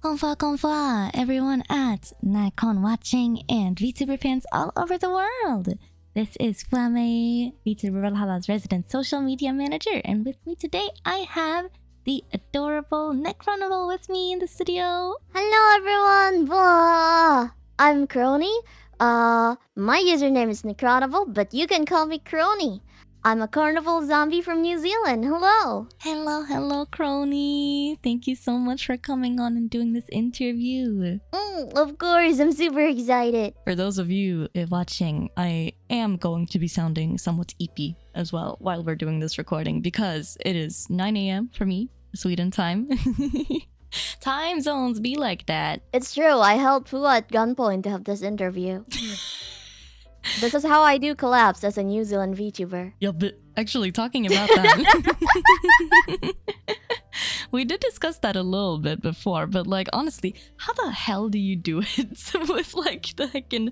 Konfa, everyone at Närcon watching and Vtuber fans all over the world. This is Fuwamay, Vtuber Valhalla's resident social media manager, and with me today I have the adorable Necronival with me in the studio. Hello everyone! Blah! I'm Crony. My username is Necronival, but you can call me Crony. I'm a carnival zombie from New Zealand. Hello! Hello, Crony. Thank you so much for coming on and doing this interview. Of course, I'm super excited. For those of you watching, I am going to be sounding somewhat eepy as well while we're doing this recording because it is 9 a.m. for me, Sweden time. Time zones be like that. It's true, I held Fu at gunpoint to have this interview. This is how I do collabs as a New Zealand VTuber. Yeah, but actually talking about that, we did discuss that a little bit before, but like honestly, how the hell do you do it with like the heck in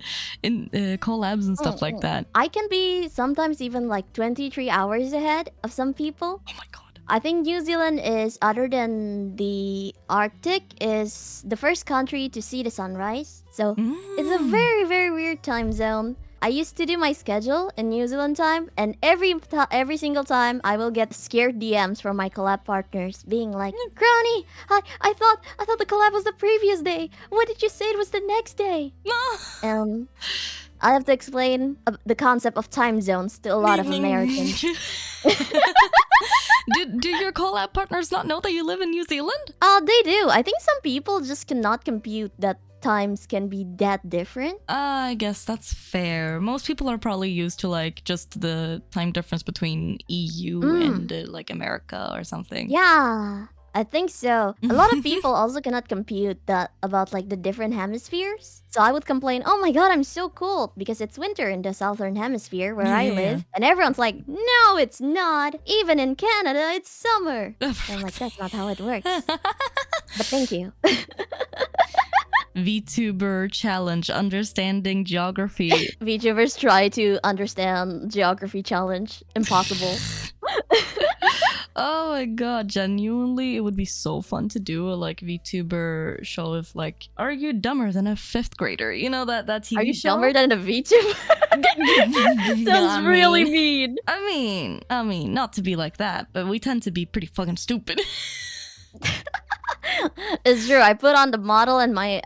collabs and stuff like that? I can be sometimes even like 23 hours ahead of some people. Oh my god. I think New Zealand is, other than the Arctic, is the first country to see the sunrise. So it's a very, very weird time zone. I used to do my schedule in New Zealand time, and every single time I will get scared DMs from my collab partners being like, Crony, I thought the collab was the previous day. What did you say it was the next day? I have to explain the concept of time zones to a lot of Americans. Do your collab partners not know that you live in New Zealand? They do. I think some people just cannot compute that times can be that different. I guess that's fair. Most people are probably used to like just the time difference between EU and like America or something. Yeah, I think so. A lot of people also cannot compute that about like the different hemispheres. So I would complain, oh my god, I'm so cold because it's winter in the southern hemisphere where I live. And everyone's like, no, it's not. Even in Canada, it's summer. And I'm like, that's not how it works. But thank you. VTuber challenge, understanding geography. VTubers try to understand geography challenge. Impossible. Oh my god, genuinely, it would be so fun to do a like VTuber show of like, are you dumber than a 5th grader? You know that TV show? Are you dumber than a VTuber? Sounds really mean. I mean, not to be like that, but we tend to be pretty fucking stupid. It's true. I put on the model and my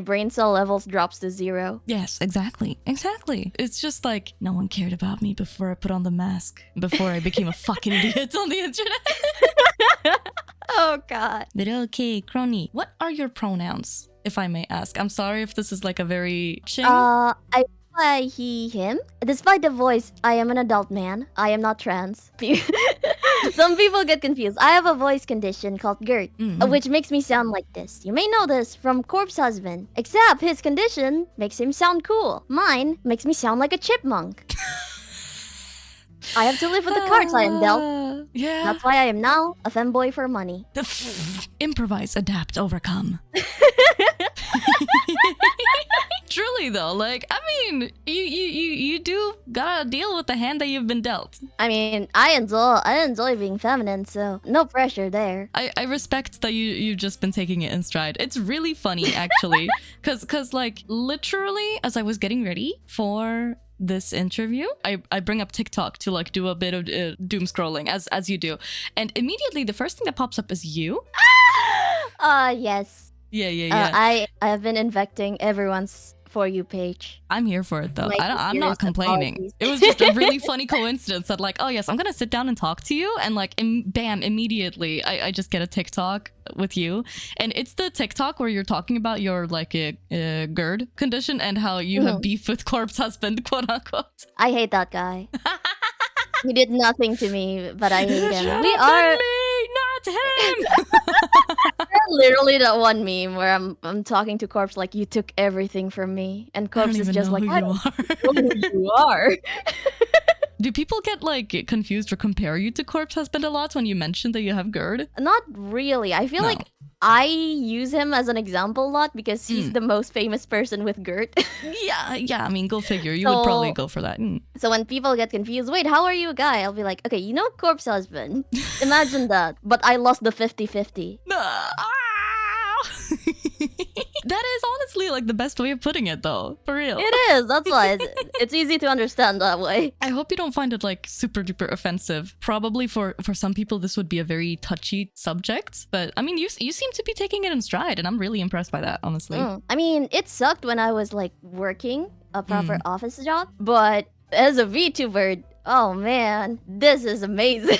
brain cell levels drops to 0. Yes, exactly. It's just like, no one cared about me before I put on the mask. Before I became a fucking idiot on the internet. Oh god. But okay, Crony, what are your pronouns, if I may ask? I'm sorry if this is like a very ching. I he, him. Despite the voice, I am an adult man. I am not trans. Some people get confused. I have a voice condition called GERD, which makes me sound like this. You may know this from Corpse Husband. Except his condition makes him sound cool. Mine makes me sound like a chipmunk. I have to live with the cards I am dealt. Yeah. That's why I am now a femboy for money. Improvise, adapt, overcome. Truly though, like, I mean, you do gotta deal with the hand that you've been dealt. I mean, I enjoy being feminine, so no pressure there. I respect that you've just been taking it in stride. It's really funny actually, cause like literally as I was getting ready for this interview, I bring up TikTok to like do a bit of doom scrolling as you do, and immediately the first thing that pops up is you. Yes. Yeah. I have been infecting everyone's For You page. I'm here for it though. My I'm not complaining. apologies. It was just a really funny coincidence that like, oh yes, I'm gonna sit down and talk to you, and like bam, immediately I just get a TikTok with you, and it's the TikTok where you're talking about your like a GERD condition and how you have beef with Corpse Husband, quote unquote. I hate that guy. He did nothing to me, but I hate him. Shut We up are to me, not him. literally that one meme where I'm talking to Corpse like, you took everything from me, and Corpse is just like, I don't know who you are. Do people get like confused or compare you to Corpse Husband a lot when you mention that you have GERD? Not really. I feel like I use him as an example a lot because he's the most famous person with GERD. Yeah, I mean, go figure. You would probably go for that. So when people get confused, wait, how are you a guy? I'll be like, okay, you know Corpse Husband? Imagine that. But I lost the 50-50. like the best way of putting it, though. For real. It is. That's why it's easy to understand that way. I hope you don't find it like super duper offensive. Probably for some people this would be a very touchy subject, but I mean you seem to be taking it in stride, and I'm really impressed by that, honestly. I mean, it sucked when I was like working a proper office job, but as a VTuber, oh man, this is amazing.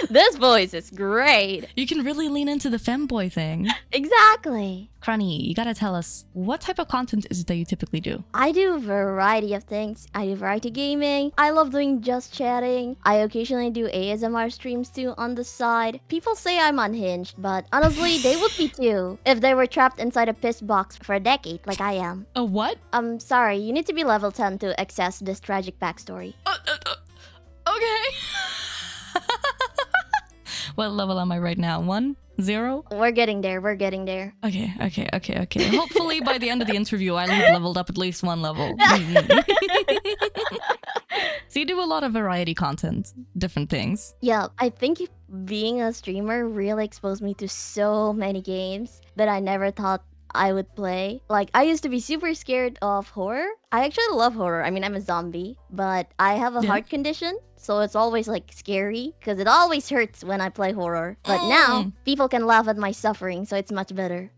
This voice is great. You can really lean into the femboy thing. Exactly. Crony, you gotta tell us, what type of content is it that you typically do? I do a variety of things. I do variety gaming. I love doing just chatting. I occasionally do ASMR streams too on the side. People say I'm unhinged, but honestly, they would be too if they were trapped inside a piss box for a decade like I am. A what? I'm sorry, you need to be level 10 to access this tragic backstory. Okay. What level am I right now? 1? 0? We're getting there. We're getting there. Okay. Hopefully by the end of the interview, I'll have leveled up at least 1 level. So you do a lot of variety content, different things. Yeah, I think being a streamer really exposed me to so many games that I never thought I would play. Like, I used to be super scared of horror. I actually love horror. I mean, I'm a zombie, but I have a heart condition, so it's always like scary because it always hurts when I play horror. But now people can laugh at my suffering, so it's much better.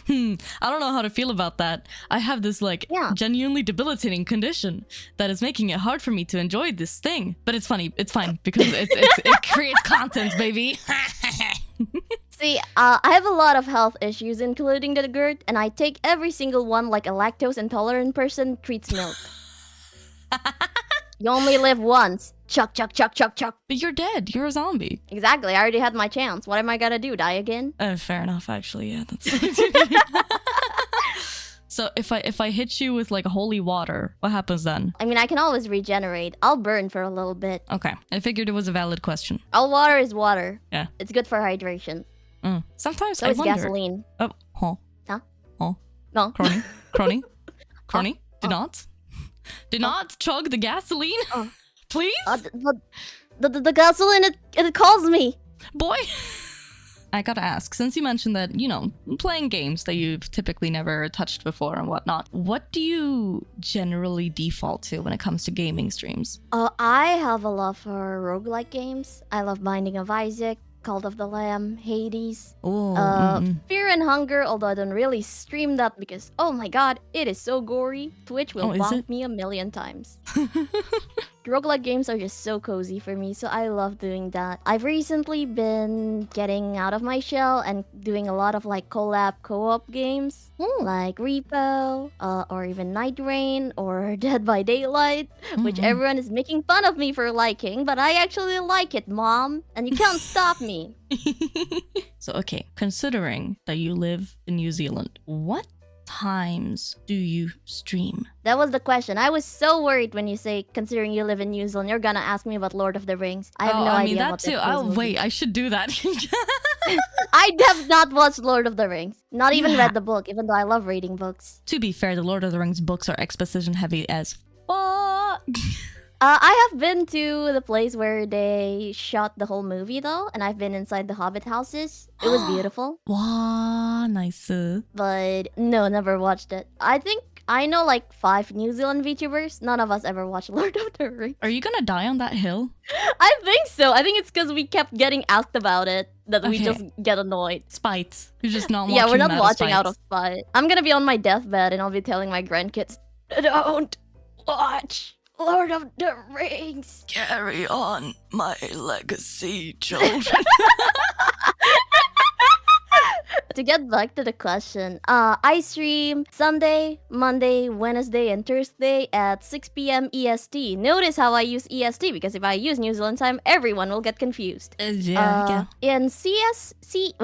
I don't know how to feel about that. I have this like genuinely debilitating condition that is making it hard for me to enjoy this thing. But it's funny. It's fine because it creates content, baby. See, I have a lot of health issues, including the GERD, and I take every single one like a lactose intolerant person treats milk. You only live once. Chuck. But you're dead. You're a zombie. Exactly. I already had my chance. What am I gonna do? Die again? Fair enough, actually. Yeah, that's. So if I hit you with like holy water, what happens then? I mean, I can always regenerate. I'll burn for a little bit. Okay, I figured it was a valid question. All water is water. Yeah. It's good for hydration. Sometimes So I is wonder. gasoline. Oh, huh? Huh? Huh? No. Crony, do not chug the gasoline, please. The gasoline, it calls me. Boy. I gotta ask, since you mentioned that, you know, playing games that you've typically never touched before and whatnot, what do you generally default to when it comes to gaming streams? I have a love for roguelike games. I love Binding of Isaac, Cult of the Lamb, Hades, Fear and Hunger, although I don't really stream that because, oh my god, it is so gory. Twitch will bonk me 1,000,000 times. Roguelike games are just so cozy for me, so I love doing that. I've recently been getting out of my shell and doing a lot of like collab co-op games, like Repo, or even Night Rain, or Dead by Daylight, which everyone is making fun of me for liking, but I actually like it, Mom, and you can't stop me. So, okay, considering that you live in New Zealand, what times do you stream? That was the question. I was so worried when you say, considering you live in New Zealand, you're gonna ask me about Lord of the Rings. I have no idea that what too. that is. Wait, I should do that. I have not watched Lord of the Rings. Not even read the book, even though I love reading books. To be fair, the Lord of the Rings books are exposition heavy as fuck. I have been to the place where they shot the whole movie though, and I've been inside the Hobbit houses. It was beautiful. Wow, nice. But no, never watched it. I think I know like 5 New Zealand VTubers. None of us ever watched Lord of the Rings. Are you gonna die on that hill? I think so. I think it's because we kept getting asked about it that we just get annoyed. Spite. You're just not watching. Yeah, we're not watching spite. Out of spite. I'm gonna be on my deathbed and I'll be telling my grandkids, don't watch Lord of the Rings. Carry on my legacy, children. To get back to the question, I stream Sunday, Monday, Wednesday, and Thursday at 6 p.m. EST. Notice how I use EST because if I use New Zealand time, everyone will get confused. In CEST,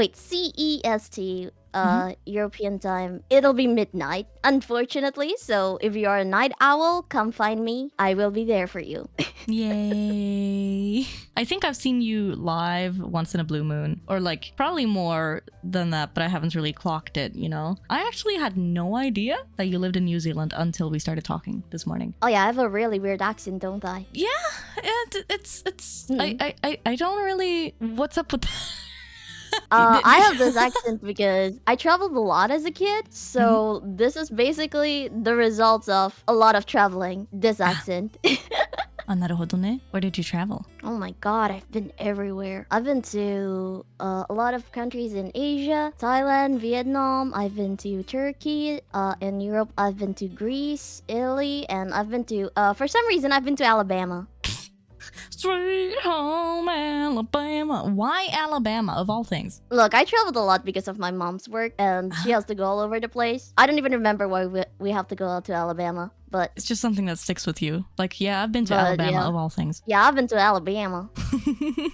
European time, it'll be midnight, unfortunately. So if you are a night owl, come find me. I will be there for you. Yay. I think I've seen you live once in a blue moon, or like probably more than that, but I haven't really clocked it, you know? I actually had no idea that you lived in New Zealand until we started talking this morning. Oh yeah, I have a really weird accent, don't I? Yeah, it's I don't really, what's up with that? I have this accent because I traveled a lot as a kid, so this is basically the results of a lot of traveling. This accent. あ、なるほどね。Where did you travel? Oh my god, I've been everywhere. I've been to a lot of countries in Asia, Thailand, Vietnam. I've been to Turkey. In Europe, I've been to Greece, Italy, and I've been to, for some reason, I've been to Alabama. Straight home Alabama. Why Alabama of all things? Look, I traveled a lot because of my mom's work, and she has to go all over the place. I don't even remember why we have to go out to Alabama, but It's just something that sticks with you. Like, yeah, I've been to Alabama yeah. of all things. Yeah, I've been to Alabama.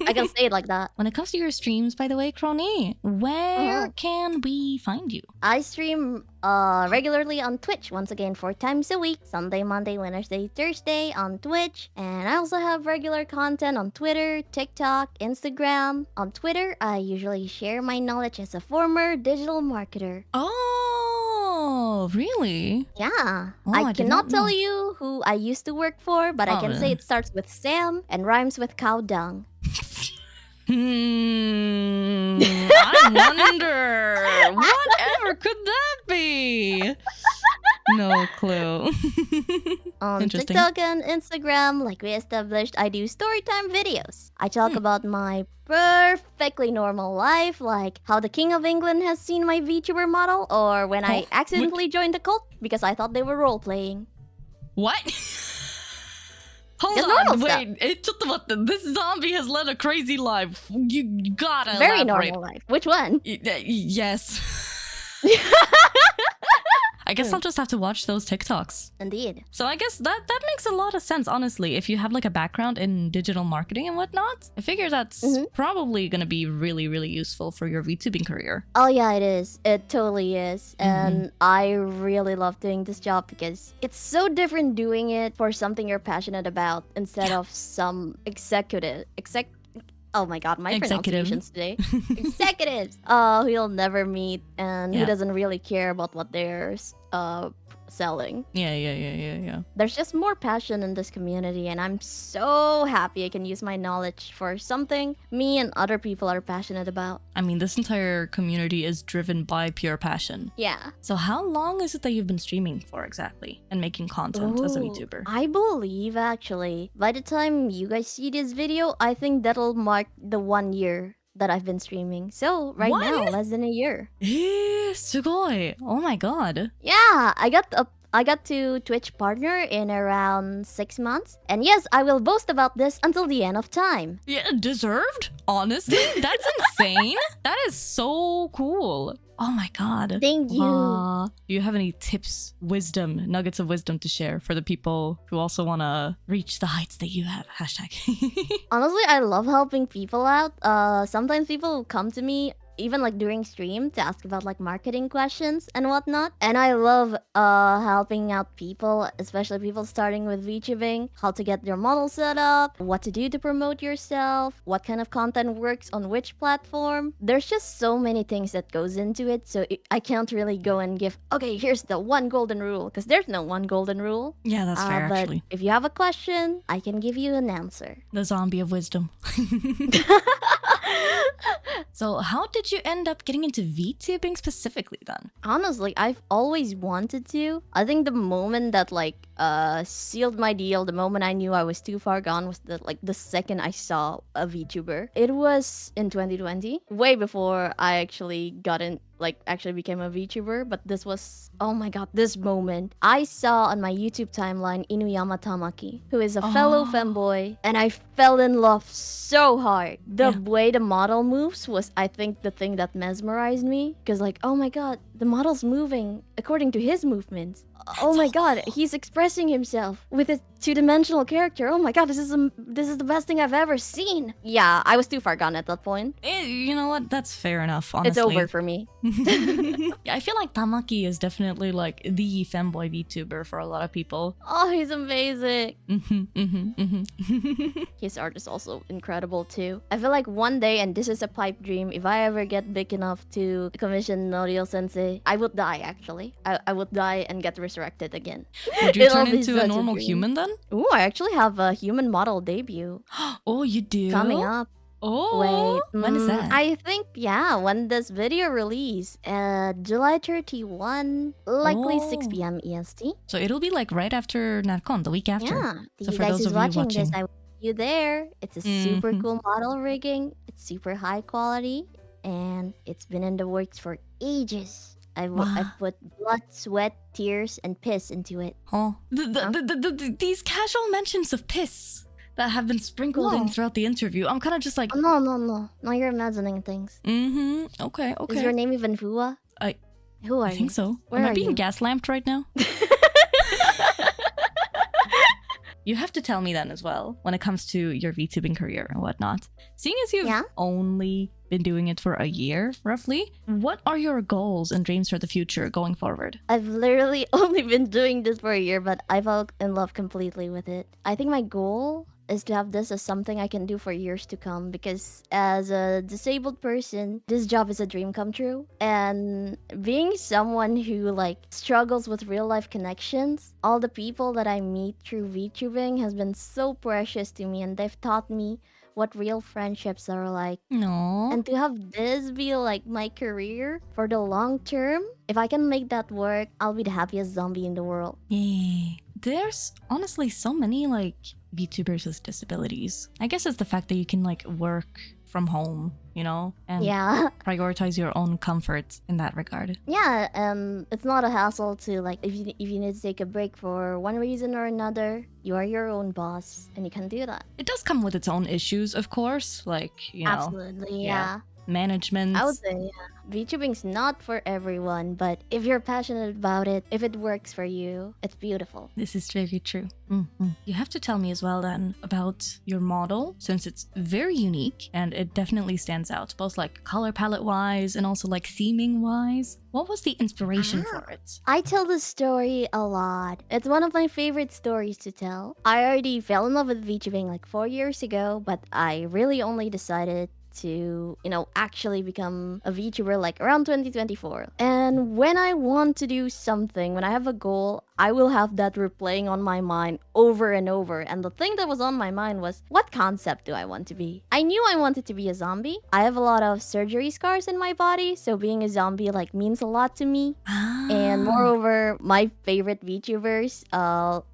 I can say it like that. When it comes to your streams, by the way, Crony, where can we find you? I stream regularly on Twitch, once again 4 times a week. Sunday, Monday, Wednesday, Thursday on Twitch. And I also have regular content on Twitter, TikTok, Instagram. On Twitter, I usually share my knowledge as a former digital marketer. Oh, really? Yeah. Oh, I I did cannot not tell know. you who I used to work for, but I Oh, can say really? it starts with Sam and rhymes with cow dung. I wonder. Whatever could that be? No clue. On Interesting. TikTok and Instagram, like we established, I do storytime videos. I talk about my perfectly normal life, like how the King of England has seen my VTuber model, or when I accidentally joined the cult because I thought they were role-playing. What? Hold Just on, normal stuff. wait. ちょっと待って. This zombie has led a crazy life. You gotta Very elaborate. normal life. Which one? Yes. I guess I'll just have to watch those TikToks. Indeed. So I guess that makes a lot of sense, honestly. If you have like a background in digital marketing and whatnot, I figure that's probably gonna be really, really useful for your VTubing career. Oh yeah, it is. It totally is. And I really love doing this job because it's so different doing it for something you're passionate about instead of some oh my god, my pronunciations today. Executives who you'll never meet and who doesn't really care about what they're selling. Yeah. There's just more passion in this community, and I'm so happy I can use my knowledge for something me and other people are passionate about. I mean, this entire community is driven by pure passion. Yeah. So how long is it that you've been streaming for exactly and making content as a VTuber? I believe actually, by the time you guys see this video, I think that'll mark the 1 year that I've been streaming. So right now, less than a year. すごい. Oh my god. Yeah, I got to Twitch partner in around 6 months. And yes, I will boast about this until the end of time. Yeah, deserved? Honestly? That's insane. That is so cool. Oh my god. Thank you. Do you have any tips, wisdom, nuggets of wisdom to share for the people who also want to reach the heights that you have? Hashtag. Honestly, I love helping people out. Sometimes people will come to me even like during stream to ask about like marketing questions and whatnot. And I love helping out people, especially people starting with VTubing, how to get their model set up, what to do to promote yourself, what kind of content works on which platform. There's just so many things that goes into it, so I can't really go and give, okay, here's the one golden rule, because there's no one golden rule. Yeah, that's fair, but actually. if you have a question, I can give you an answer. The zombie of wisdom. So how did you end up getting into VTubing specifically then? Honestly, I've always wanted to. I think the moment that like sealed my deal, the moment I knew I was too far gone was the second I saw a VTuber. It was in 2020, way before I actually became a VTuber, but this was, oh my god, this moment. I saw on my YouTube timeline Inuyama Tamaki, who is a fellow femboy, and I fell in love so hard. The way the model moves was, I think, the thing that mesmerized me, because like, oh my god, the model's moving according to his movements. Oh my god, he's expressing himself with a two-dimensional character. Oh my god, this is the best thing I've ever seen. Yeah, I was too far gone at that point. You know what? That's fair enough, honestly. It's over for me. Yeah, I feel like Tamaki is definitely like the femboy VTuber for a lot of people. Oh, he's amazing. His art is also incredible too. I feel like one day, and this is a pipe dream, if I ever get big enough to commission Norio Sensei, I would die actually. I would die and get resurrected again. Would you turn into a normal human then? Ooh, I actually have a human model debut. Oh, you do? Coming up. Oh, when is that? I think, yeah, when this video release, July 31, likely 6 Oh. p.m. EST. So it'll be like right after Närcon, the week after. Yeah, So you for guys those who's of you watching this, watching. I want you there. It's a super Mhm. cool model rigging. It's super high quality, and it's been in the works for ages. Wow. I've put blood, sweat, tears, and piss into it. Oh, Huh? these casual mentions of piss that have been sprinkled in No. throughout the interview. I'm kind of just like, No, no, no. Now you're imagining things. Okay, Is your okay. name even Fuwa? Who are I think you? so. Where Am I are being you? gaslamped right now? You have to tell me then as well when it comes to your VTubing career and whatnot. Seeing as you've Yeah? only been doing it for a year, roughly, what are your goals and dreams for the future going forward? I've literally only been doing this for a year, but I fell in love completely with it. I think my goal is to have this as something I can do for years to come because as a disabled person, this job is a dream come true. And being someone who like struggles with real life connections, all the people that I meet through VTubing has been so precious to me and they've taught me what real friendships are like. No. And to have this be like my career for the long term, if I can make that work, I'll be the happiest zombie in the world. Yay. There's honestly so many like VTubers with disabilities. I guess it's the fact that you can like work from home, you know, and Yeah. prioritize your own comfort in that regard. Yeah, it's not a hassle to like if you need to take a break for one reason or another, you are your own boss and you can do that. It does come with its own issues, of course, like, you know, Absolutely, yeah. yeah. management. I would say, yeah. VTubing's not for everyone, but if you're passionate about it, if it works for you, it's beautiful. This is very true. You have to tell me as well then about your model, since it's very unique and it definitely stands out, both like color palette wise and also like theming wise. What was the inspiration for it? I tell this story a lot. It's one of my favorite stories to tell. I already fell in love with VTubing like 4 years ago, but I really only decided to, actually become a VTuber like around 2024. And when I want to do something, when I have a goal, I will have that replaying on my mind over and over. And the thing that was on my mind was, what concept do I want to be? I knew I wanted to be a zombie. I have a lot of surgery scars in my body, so being a zombie like means a lot to me. And moreover, my favorite VTubers,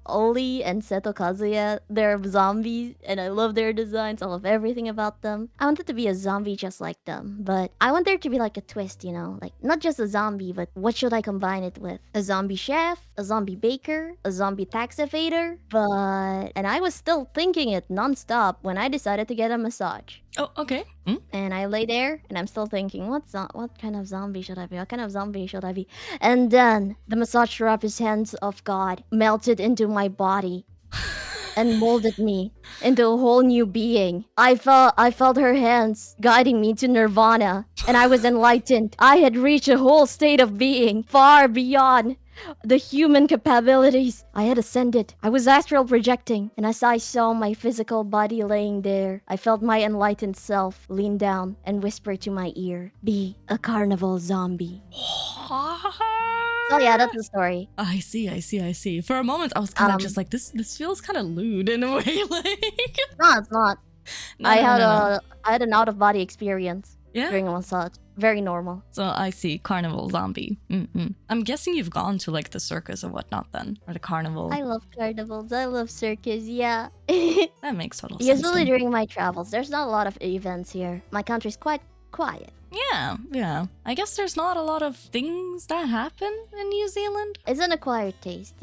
Oli and Seto Kazuya, they're zombies and I love their designs. I love everything about them. I wanted to be a zombie just like them, but I want there to be like a twist, like not just a zombie, but what should I combine it with? A zombie chef, a zombie baker, a zombie tax evader? And I was still thinking it nonstop when I decided to get a massage. Oh, okay. And I lay there and I'm still thinking, what kind of zombie should I be? What kind of zombie should I be? And then the massage therapist's hands of God melted into my body and molded me into a whole new being. I felt her hands guiding me to nirvana and I was enlightened. I had reached a whole state of being far beyond the human capabilities. I had ascended. I was astral projecting, and as I saw my physical body laying there, I felt my enlightened self lean down and whisper to my ear, "Be a carnival zombie." So yeah, that's the story. I see. For a moment, I was kind of just like, this feels kind of lewd in a way. Like, No, it's not. No, I no. had an out of body experience Yeah. during a massage. Very normal. So I see, carnival zombie. I'm guessing you've gone to like the circus or whatnot then, or the carnival. I love carnivals. I love circus. Yeah. That makes total sense. Usually then. during my travels, there's not a lot of events here. My country's quite quiet. Yeah. I guess there's not a lot of things that happen in New Zealand. It's an acquired taste,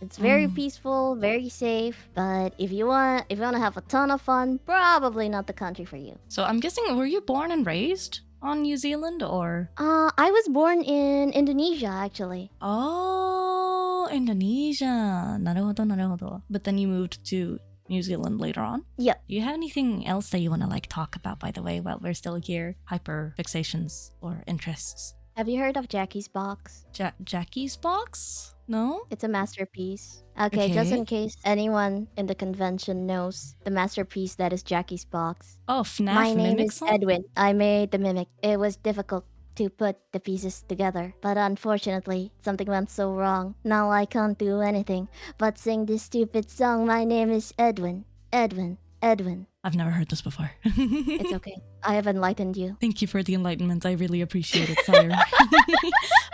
It's very peaceful, very safe. But if you wanna have a ton of fun, probably not the country for you. So I'm guessing, were you born and raised on New Zealand or? I was born in Indonesia actually. Oh, Indonesia. なるほど. But then you moved to New Zealand later on? Yep. Do you have anything else that you want to like talk about, by the way, while we're still here? Hyper fixations or interests? Have you heard of Jackie's Box? Jackie's Box? No? It's a masterpiece. Okay, just in case anyone in the convention knows the masterpiece that is Jackie's Box. Oh, FNAF My name Mimic is song? Edwin. I made the mimic. It was difficult to put the pieces together, but unfortunately, something went so wrong. Now I can't do anything but sing this stupid song. My name is Edwin. Edwin. Edwin. I've never heard this before. It's okay. I have enlightened you. Thank you for the enlightenment. I really appreciate it, sire.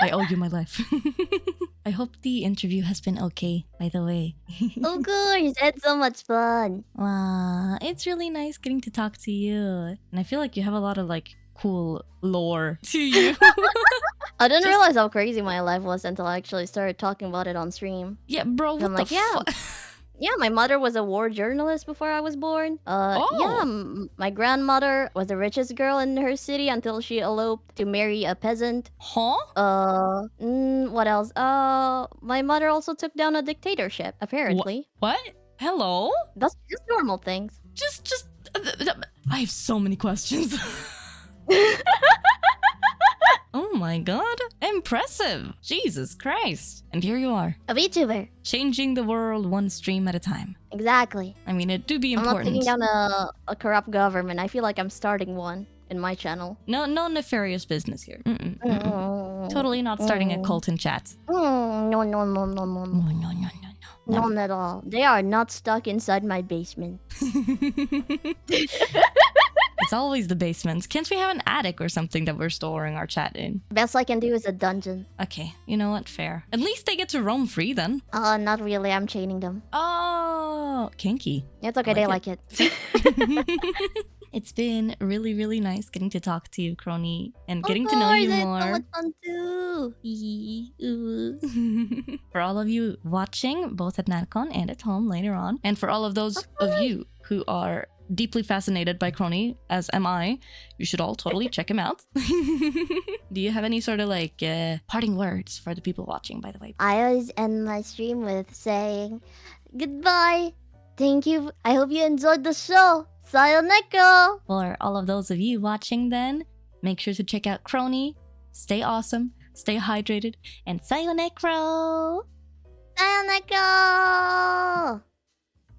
I owe you my life. I hope the interview has been okay, by the way. Of course, it's so much fun. Wow, it's really nice getting to talk to you. And I feel like you have a lot of like cool lore to you. I didn't realize how crazy my life was until I actually started talking about it on stream. Yeah, bro, what I'm the like, yeah. fuck? Yeah, my mother was a war journalist before I was born. Yeah, my grandmother was the richest girl in her city until she eloped to marry a peasant. Huh? What else? My mother also took down a dictatorship, apparently. What? Hello? That's just normal things. I have so many questions. Oh my god. Impressive. Jesus Christ. And here you are. A VTuber. Changing the world one stream at a time. Exactly. I mean, it do be I'm not important. taking down a corrupt government. I feel like I'm starting one in my channel. No nefarious business here. Totally not starting a cult in chat. No. No. None at all. They are not stuck inside my basement. It's always the basements. Can't we have an attic or something that we're storing our chat in? Best I can do is a dungeon. Okay, you know what? Fair. At least they get to roam free then. Not really. I'm chaining them. Oh, kinky. It's okay. They like it. It's been really, really nice getting to talk to you, Crony, and getting to know you more. It's so much fun too. For all of you watching, both at Närcon and at home later on, and for all of those of you who are deeply fascinated by Crony, as am I, you should all totally check him out. Do you have any sort of like parting words for the people watching, by the way? I always end my stream with saying goodbye. Thank you. I hope you enjoyed the show. Sayonara. For all of those of you watching then, make sure to check out Crony. Stay awesome, stay hydrated, and sayonara. Sayonara.